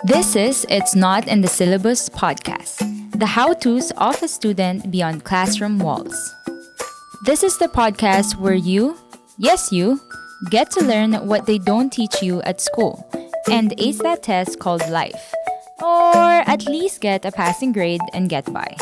This is It's Not in the Syllabus podcast, the how to's of a student beyond classroom walls. This is the podcast where you, yes, you, get to learn what they don't teach you at school and ace that test called life, or at least get a passing grade and get by.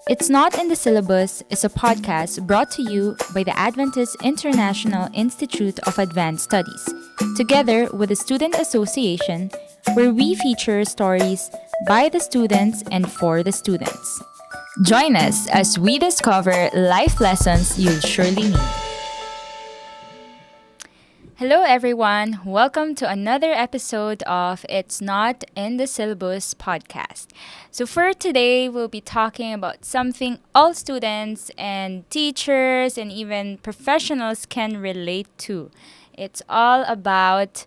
It's Not in the Syllabus is a podcast brought to you by the Adventist International Institute of Advanced Studies, together with the Student Association, where we feature stories by the students and for the students. Join us as we discover life lessons you'll surely need. Hello, everyone. Welcome to another episode of It's Not in the Syllabus podcast. So, for today, we'll be talking about something all students and teachers and even professionals can relate to. It's all about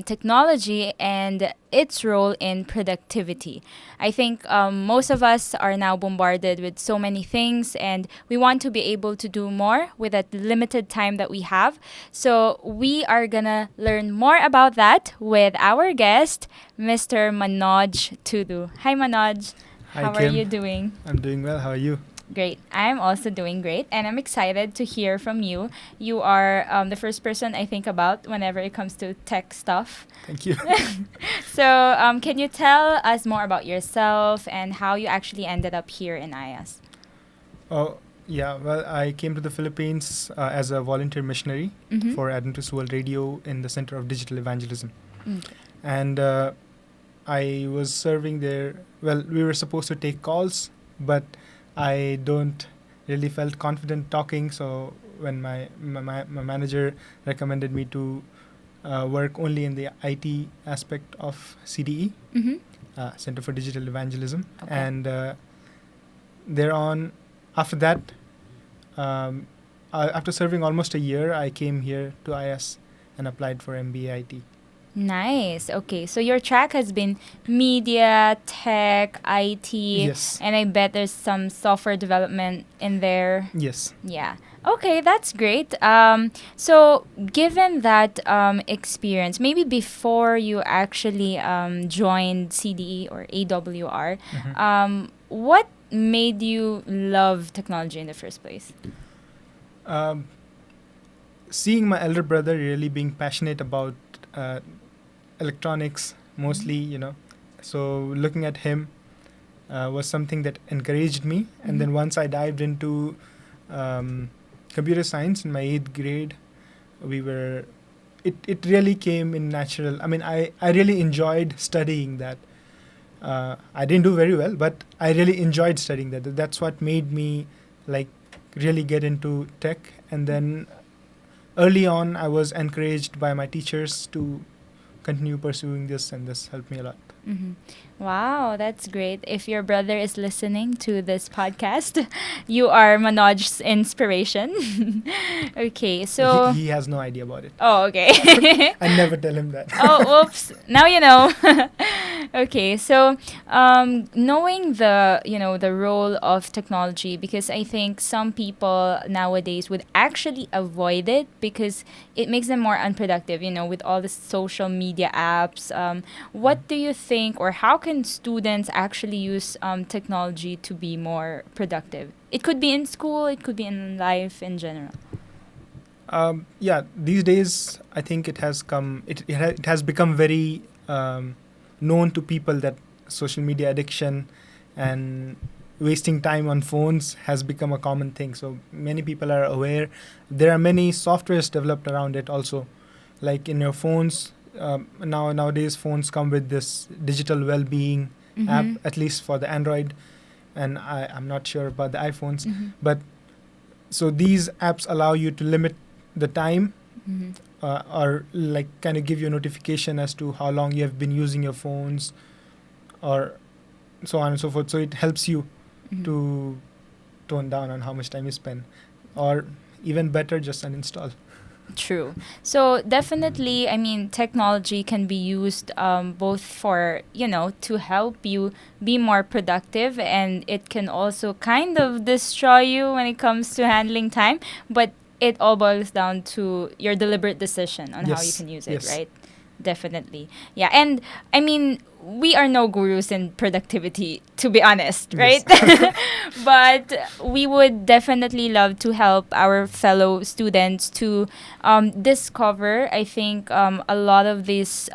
technology and its role in productivity. I think most of us are now bombarded with so many things, and we want to be able to do more with that limited time that we have. So we are gonna learn more about that with our guest, Mr. Manoj Tudu. Hi, Manoj. Hi, How are Kim. you doing? I'm doing well. How are you? Great. I'm also doing great, and I'm excited to hear from you. You are the first person I think about whenever it comes to tech stuff. Thank you. So, can you tell us more about yourself and how you actually ended up here in IAS? Oh, yeah. Well, I came to the Philippines as a volunteer missionary Mm-hmm. for Adventist World Radio in the Center of Digital Evangelism. Okay. And I was serving there. Well, we were supposed to take calls, but I don't really felt confident talking. So when my manager recommended me to work only in the IT aspect of CDE, Mm-hmm. Center for Digital Evangelism, Okay. and thereon, after that, after serving almost a year, I came here to IS and applied for MBA IT. Nice. Okay. So your track has been media, tech, IT, Yes. and I bet there's some software development in there. Yes. Yeah. Okay, that's great. So given that experience, maybe before you actually joined CDE or AWR, what made you love technology in the first place? Um, Seeing my elder brother really being passionate about electronics, mostly, so looking at him was something that encouraged me. And then once I dived into computer science in my 8th grade, it really came in natural. I mean, I really enjoyed studying that. I didn't do very well, but I really enjoyed studying that. That's what made me really get into tech. And then early on, I was encouraged by my teachers to continue pursuing this, and this helped me a lot. Mm-hmm. Wow, that's great. If your brother is listening to this podcast, you are Manoj's inspiration. Okay, so... He has no idea about it. Oh, okay. I never tell him that. Oh, oops. Now you know. Okay, so knowing the role of technology, because I think some people nowadays would actually avoid it because it makes them more unproductive, with all the social media apps. What do you think, or how can students actually use technology to be more productive? It could be in school, it could be in life in general. Yeah, these days I think it has come. It has become very known to people that social media addiction and wasting time on phones has become a common thing. So many people are aware. There are many softwares developed around it also, like in your phones. Nowadays phones come with this digital well-being app, at least for the Android, and I'm not sure about the iPhones. But so these apps allow you to limit the time, or kind of give you a notification as to how long you have been using your phones, or so on and so forth. So it helps you to tone down on how much time you spend, or even better, just uninstall. True. So definitely, I mean, technology can be used both for, to help you be more productive, and it can also kind of destroy you when it comes to handling time. But it all boils down to your deliberate decision on how you Yes, can use it, yes. right? Definitely. Yeah. And I mean, we are no gurus in productivity, to be honest, right? But we would definitely love to help our fellow students to discover, I think, a lot of these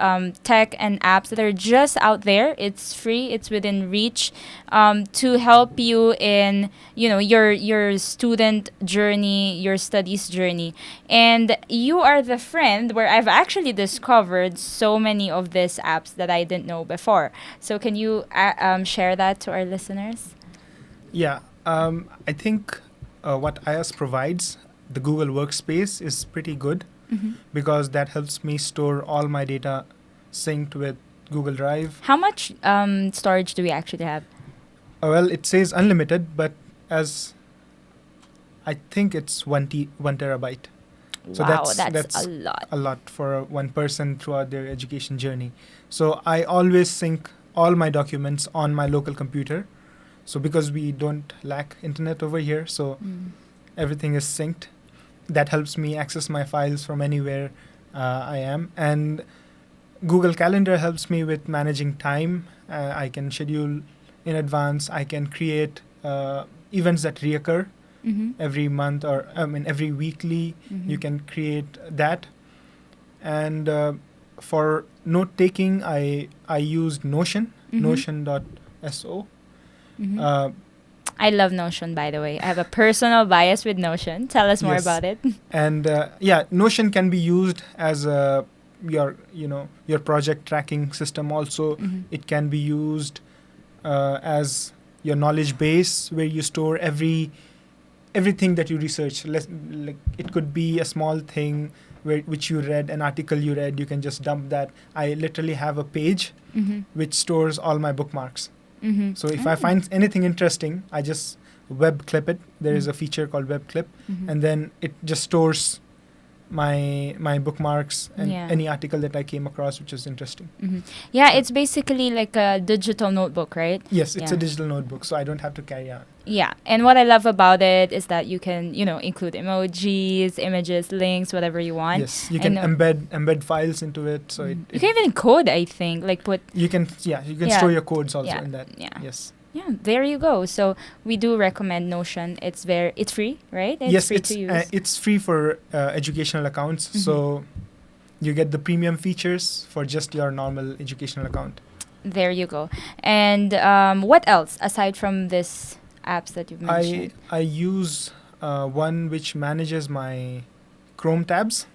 tech and apps that are just out there. It's free, it's within reach, to help you in, your student journey, your studies journey. And you are the friend where I've actually discovered so many of these apps that I didn't know before. So can you share that to our listeners? Yeah, I think what IaaS provides, the Google Workspace, is pretty good because that helps me store all my data synced with Google Drive. How much storage do we actually have? Well, it says unlimited, but as I think it's 1 terabyte. So Wow, that's a lot. A lot for one person throughout their education journey. So I always sync all my documents on my local computer. So because we don't lack internet over here, so everything is synced. That helps me access my files from anywhere I am. And Google Calendar helps me with managing time. I can schedule in advance. I can create events that reoccur every month, or every weekly. You can create that. And for note taking, I used Notion, Notion.so. I love Notion, by the way. I have a personal bias with Notion. Tell us more about it. And Notion can be used as your project tracking system. Also, it can be used as your knowledge base, where you store everything that you research. Like it could be a small thing which you read, an article you read. You can just dump that. I literally have a page which stores all my bookmarks. So if I find anything interesting, I just web clip it. There is a feature called web clip, and then it just stores my bookmarks and any article that I came across which is interesting. Yeah, it's basically like a digital notebook, right? Yes, it's a digital notebook, so I don't have to carry on. Yeah, and what I love about it is that you can, include emojis, images, links, whatever you want. Yes, you can embed files into it. So you can even code, I think, like put. You can store your codes also in that. Yeah. Yes. Yeah, there you go. So we do recommend Notion. It's free, right? It's free to use. It's free for educational accounts. So you get the premium features for just your normal educational account. There you go. And what else aside from this apps that you've mentioned? I use one which manages my Chrome tabs.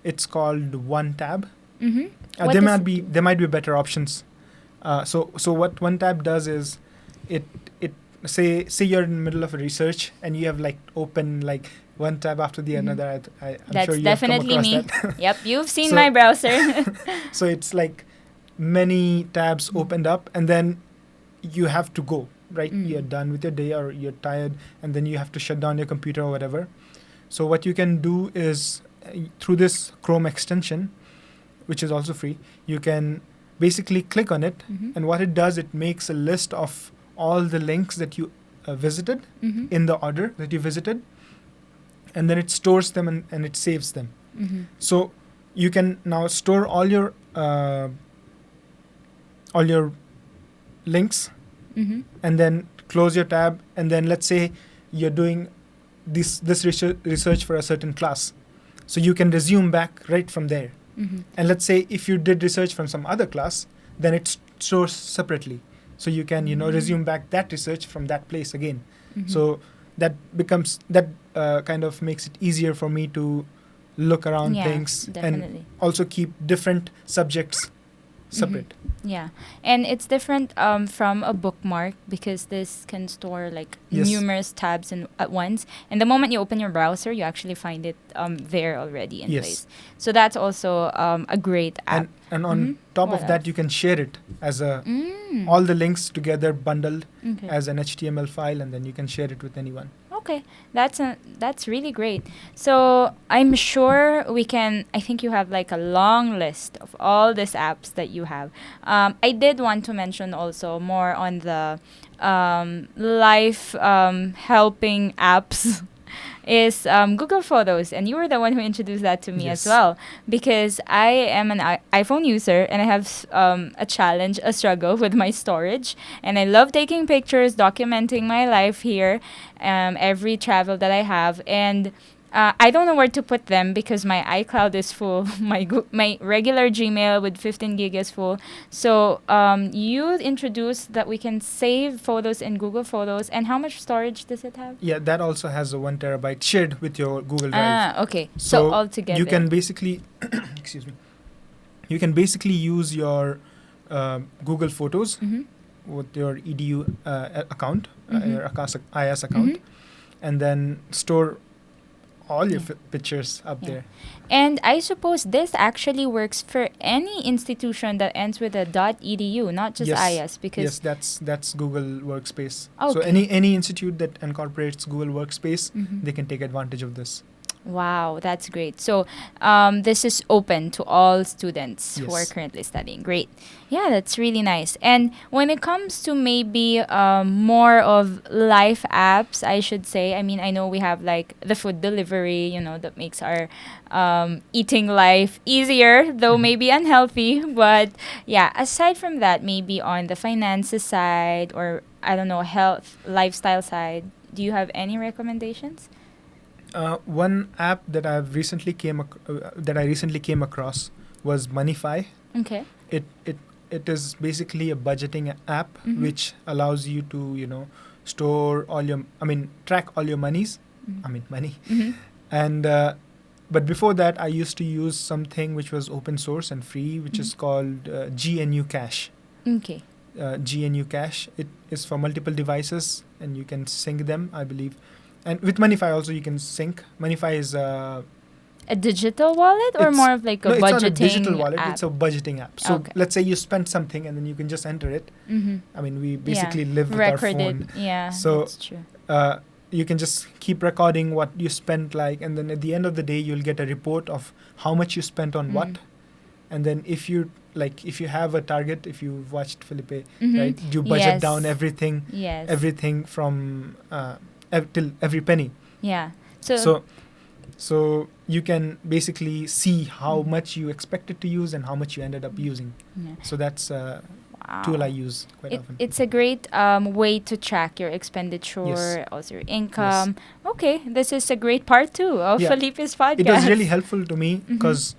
It's called OneTab. There might be better options. So what OneTab does is it say you're in the middle of a research and you have like open like one tab after the another. I'm That's sure you definitely have me. come across that. Yep, you've seen my browser. So it's like many tabs opened up, and then you have to go, right? You're done with your day or you're tired, and then you have to shut down your computer or whatever. So what you can do is through this Chrome extension, which is also free, you can basically click on it, and what it does, it makes a list of all the links that you visited in the order that you visited, and then it stores them and it saves them. So you can now store all your links, and then close your tab, and then let's say you're doing this research for a certain class, so you can resume back right from there. And let's say if you did research from some other class, then it stores separately, so you can resume back that research from that place again. So that becomes kind of makes it easier for me to look around things, definitely. and also keep different subjects separate. Yeah, and it's different from a bookmark, because this can store like numerous tabs at once, and the moment you open your browser, you actually find it there already in place. So that's also a great app. And on top of that, you can share it as all the links together bundled as an HTML file, and then you can share it with anyone. Okay, that's really great. So I'm sure I think you have like a long list of all these apps that you have. I did want to mention also more on the life helping apps. is Google Photos, and you were the one who introduced that to me as Yes. well, because I am an iPhone user and I have a struggle with my storage, and I love taking pictures, documenting my life here, every travel that I have, and I don't know where to put them because my iCloud is full. My regular Gmail with 15 gig is full. So you introduced that we can save photos in Google Photos. And how much storage does it have? Yeah, that also has a 1 terabyte shared with your Google Drive. Okay. So altogether. You can basically, excuse me, you can basically use your Google Photos Mm-hmm. with your EDU account, Mhm. your IS account, Mhm. and then store all your Yeah. pictures up Yeah. there. And I suppose this actually works for any institution that ends with a .edu, not just Yes. IS, because Yes, that's Google Workspace. So Okay. any institute that incorporates Google Workspace, Mhm. they can take advantage of this. Wow, that's great. So this is open to all students who are Yes. currently studying. Great. Yeah, that's really nice. And when it comes to maybe more of life apps, I should say, I mean, I know we have like the food delivery, that makes our eating life easier, though Mhm. maybe unhealthy. But yeah, aside from that, maybe on the finances side or, I don't know, health, lifestyle side, do you have any recommendations? One app that I recently came across was Monefy. Okay. It is basically a budgeting app Mhm. which allows you to store track all your monies. Money. Mhm. And but before that, I used to use something which was open source and free, which is called GNU Cash. Okay. GNU Cache. It is for multiple devices, and you can sync them, I believe. And with Moneyfi also you can sync. Moneyfi is A digital wallet or more of like a no, it's not a budgeting digital wallet. app? It's a budgeting app. So Okay. let's say you spend something, and then you can just enter it. Mm-hmm. We basically live with our Record it. phone. Yeah, So that's true. You can just keep recording what you spent, and then at the end of the day, you'll get a report of how much you spent on what. And then if you have a target, if you've watched Felipe, Mhm. right, you budget Yes. down everything, Yes. everything from till every penny. Yeah. So you can basically see how much you expected to use and how much you ended up using. Yeah. So that's a Wow. tool I use quite often. It's a great way to track your expenditure, Yes. also your income. Okay, this is a great part too of Yeah. Felipe's podcast. It was really helpful to me Mhm. because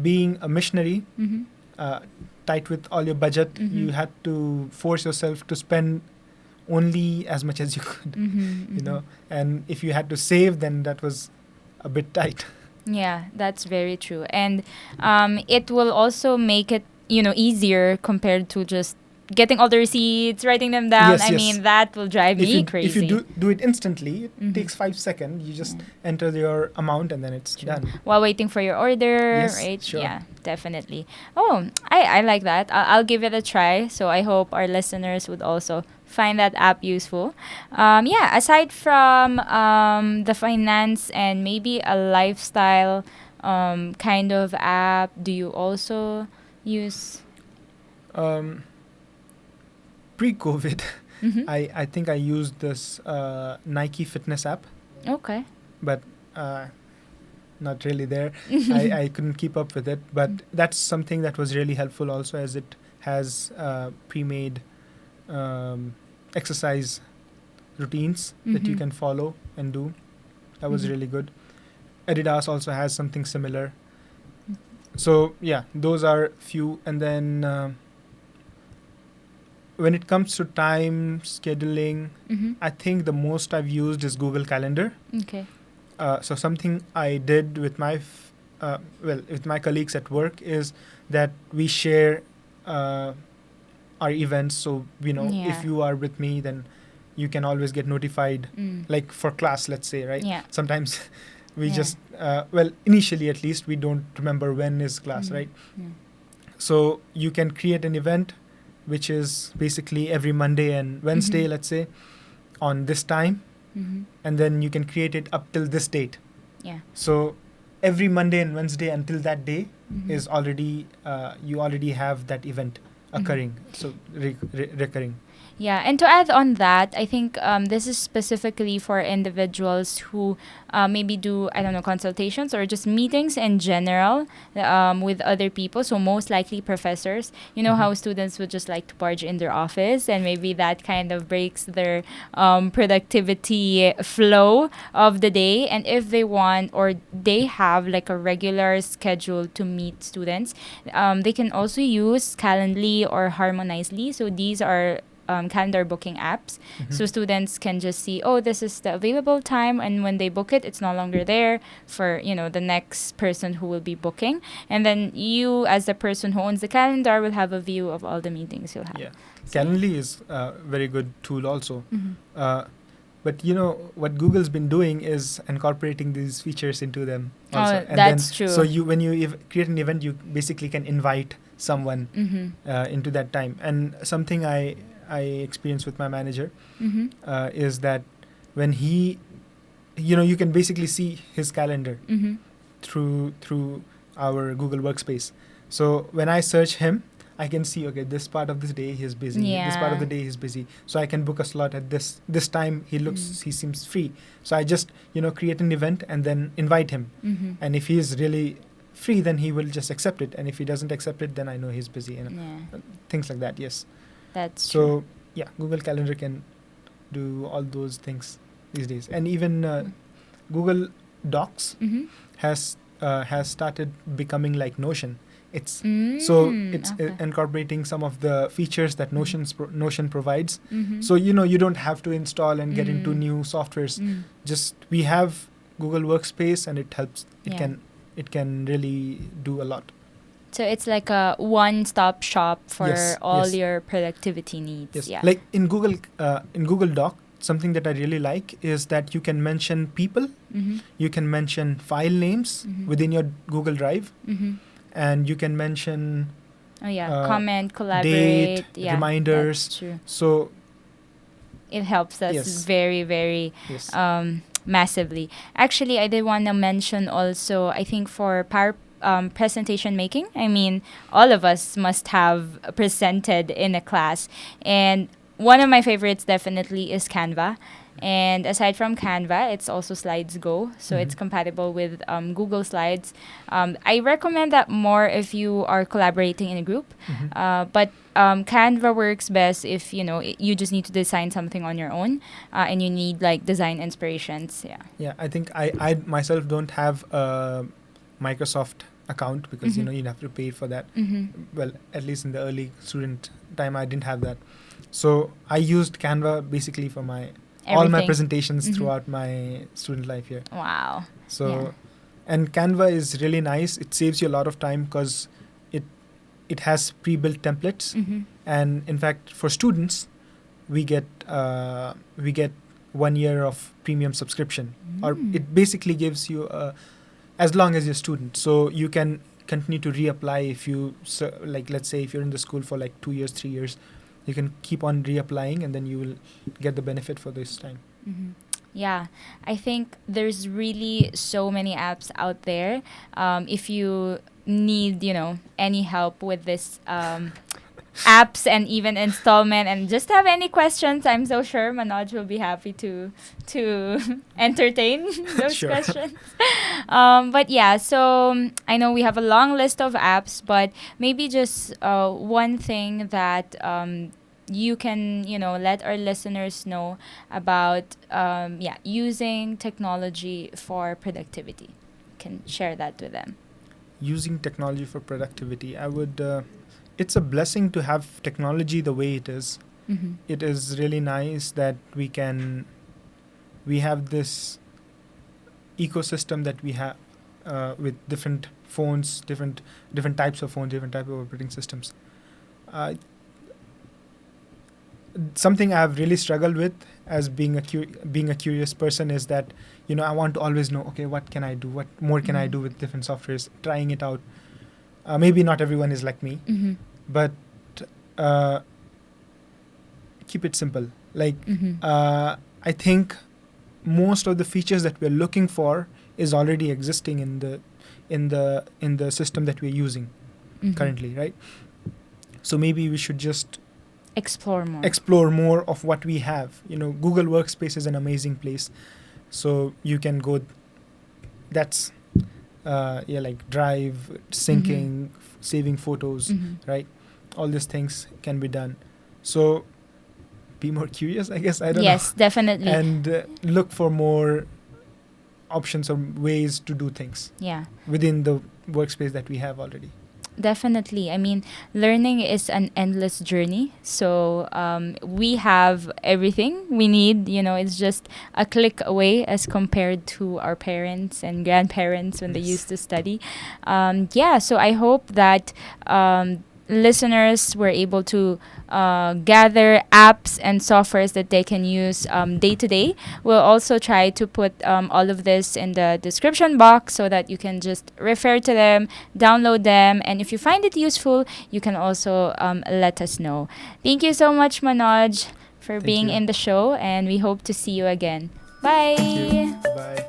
being a missionary, Mm-hmm. tight with all your budget, Mhm. you had to force yourself to spend only as much as you could, Mm-hmm. and if you had to save, then that was a bit tight. Yeah, that's very true. And it will also make it, easier compared to just getting all the receipts, writing them down. Yes, I yes. mean, that will drive me crazy. If you do it instantly, it Mhm. takes 5 seconds. You just Yeah. enter your amount and then it's True. done. While waiting for your order, Yes, right? sure. Yeah, definitely. Oh, I like that. I'll give it a try. So I hope our listeners would also find that app useful. Yeah, aside from the finance and maybe a lifestyle kind of app, do you also use? Um, Pre-COVID, Mhm. I think I used this Nike fitness app, Okay. but not really there. I couldn't keep up with it, but that's something that was really helpful also, as it has pre-made exercise routines that you Mhm. can follow and do. That was Mhm. really good. Adidas also has something similar. So yeah, those are few. And then when it comes to time scheduling, Mhm. I think the most I've used is Google Calendar. Okay. So something I did with with my colleagues at work is that we share our events. So Yeah. if you are with me, then you can always get notified. Mm. Like for class, let's say, right? Yeah. Sometimes we Yeah. just initially at least we don't remember when is class, Mm. right? Yeah. So you can create an event which is basically every Monday and Wednesday, Mhm. let's say, on this time, Mhm. and then you can create it up till this date. Yeah. So every Monday and Wednesday until that day Mhm. is already you already have that event occurring, so recurring. Yeah, and to add on that, I think this is specifically for individuals who maybe do, I don't know, consultations or just meetings in general with other people. So most likely professors. You know how students would just like to barge in their office, and maybe that kind of breaks their productivity flow of the day. And if they want or they have like a regular schedule to meet students, they can also use Calendly or Harmonizely. So these are calendar booking apps. So students can just see, oh, this is the available time, and when they book it, it's no longer there for the next person who will be booking. And then you, as the person who owns the calendar, will have a view of all the meetings you'll have. Yeah, So, Calendly is a very good tool also. But what Google's been doing is incorporating these features into them also. Oh, that's true. So when you create an event, you basically can invite someone into that time. And something I experienced with my manager is that when he, you can basically see his calendar through our Google Workspace. So when I search him, I can see, okay, this part of this day he's busy. This part of the day he's busy. So I can book a slot at this time. He seems free. So I just create an event and then invite him. And if he is really free, then he will just accept it. And if he doesn't accept it, then I know he's busy. Things like that. Yes. That's so true. Yeah, Google Calendar can do all those things these days. And even Google Docs has started becoming like Notion. It's incorporating some of the features that Notion provides. So you don't have to install and get into new softwares. Just we have Google Workspace, and it helps. It can really do a lot. So it's like a one-stop shop for all yes. your productivity needs. Yes. Yeah. Like in Google Doc, something that I really like is that you can mention people, you can mention file names within your Google Drive, and you can mention comment, collaborate, date, reminders. That's true. So it helps us very, very massively. Actually, I did want to mention also, I think for presentation making, I mean, all of us must have presented in a class. And one of my favorites definitely is Canva. And aside from Canva, it's also SlidesGo. So it's compatible with Google Slides. I recommend that more if you are collaborating in a group. But Canva works best if, you just need to design something on your own and you need like design inspirations. Yeah. Yeah, I think I myself don't have a Microsoft account because, you'd have to pay for that. Well, at least in the early student time, I didn't have that. So I used Canva basically for all my presentations throughout my student life here. Wow. So, and Canva is really nice. It saves you a lot of time because it has pre-built templates. And in fact, for students, we get 1 year of premium subscription, or it basically gives you as long as you're a student. So you can continue to reapply if you let's say if you're in the school for like 2 years, 3 years. You can keep on reapplying, and then you will get the benefit for this time. Yeah, I think there's really so many apps out there. If you need, any help with this apps and even installment, and just have any questions, I'm so sure Manoj will be happy to entertain those questions. But yeah, so I know we have a long list of apps, but maybe just one thing that you can let our listeners know about using technology for productivity. You can share that with them. Using technology for productivity, I would it's a blessing to have technology the way it is. It is really nice that we have this ecosystem that we have with different phones, different types of phones, different types of operating systems. Something I've really struggled with as being a curious person is that I want to always know, okay, what can I do, what more can I do with different softwares, trying it out. Maybe not everyone is like me, but keep it simple. Like I think most of the features that we're looking for is already existing in the system that we're using currently, right? So maybe we should just explore more of what we have. Google Workspace is an amazing place, so you can go. That's like Drive, syncing, saving photos, right? All these things can be done. So be more curious, I guess. I don't know. Yes, definitely. And look for more options or ways to do things within the workspace that we have already. Definitely. I mean, learning is an endless journey. So we have everything we need. It's just a click away as compared to our parents and grandparents when they used to study. So I hope that listeners were able to gather apps and softwares that they can use day to day. We'll also try to put all of this in the description box so that you can just refer to them, download them, and if you find it useful, you can also let us know. Thank you so much, Manoj, for being in the show, and we hope to see you again. Bye. Thank you. Bye.